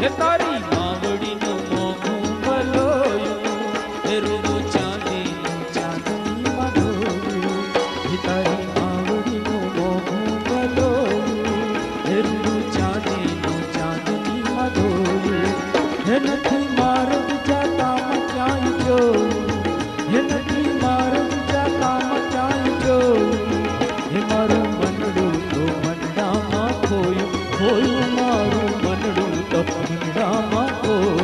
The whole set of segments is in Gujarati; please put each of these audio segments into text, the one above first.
હે તારી માવડીનું મોઢું ભલોયું, હે રૂડું ચાંદીનું ચાંદનીમાં ધોયું. હે તારી માવડીનું મોઢું ભલોયું, હે રૂડું ચાંદીનું ચાંદનીમાં ધોયું. હે નથી માર્ગ જાતામાં ક્યાંય જોયું, હે નથી માર્ગ જાતામાં ક્યાંય જોયું. હે મારું મનડું તો મંડામાં ખોયું, ખોયું મારું મનડું તો મંડામાં ખોયું.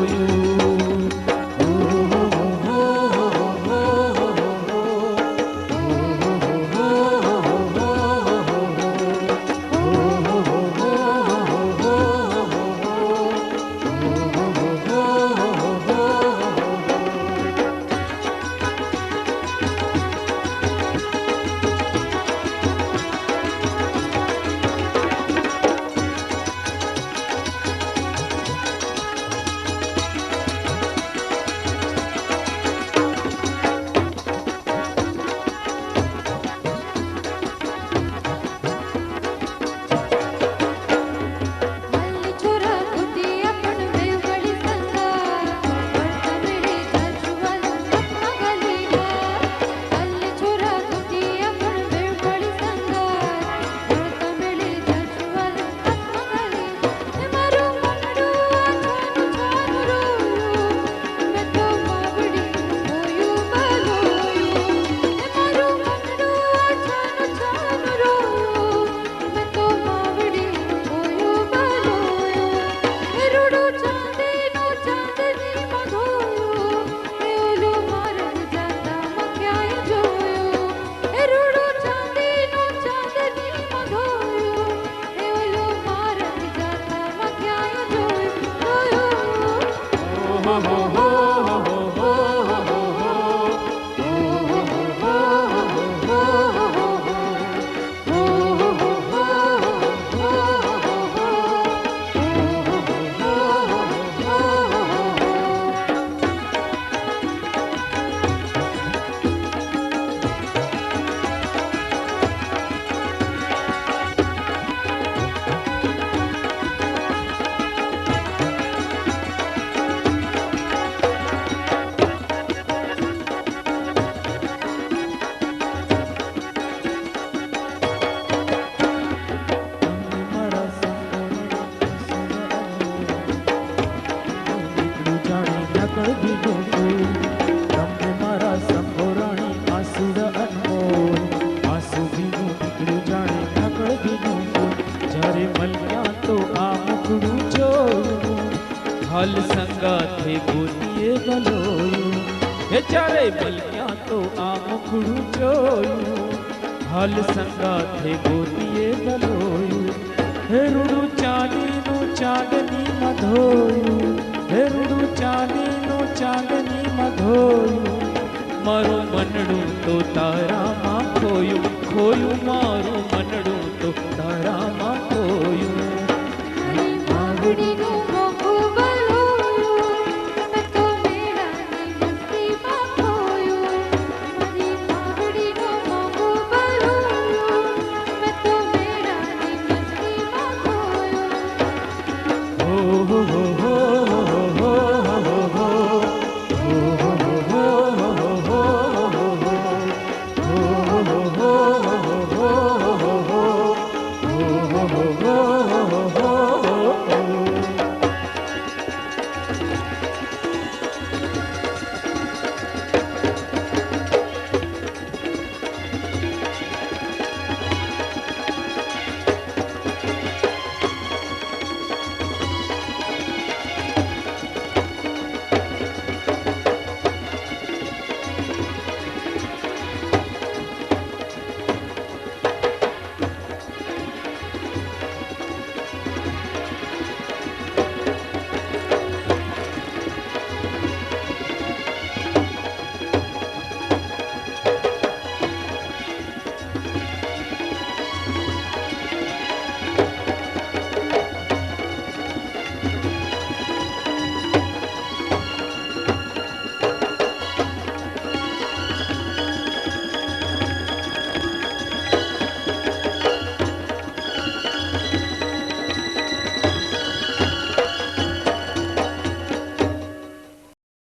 હાલ સંગાથે ગોતીએ ગલોયું, હે ચારે મલક્યા તો આ મુખડું જોયું. હાલ સંગાથે ગોતીએ ગલોયું, હે રૂડું ચાંદીનું ચાંદનીમાં ધોયું, હે રૂડું ચાંદીનું ચાંદનીમાં ધોયું. મારું મનડું તો તારામાં ખોયું, ખોયું મારું મનડું તો તારામાં ખોયું. માવડીનું મોઢું ભલોયું, મેં તો મેળાની મસ્તીમાં ખોયું. મારી માવડીનું મોઢું ભલોયું, મેં તો મેળાની મસ્તીમાં ખોયું. હો હો હો હો હો હો હો હો.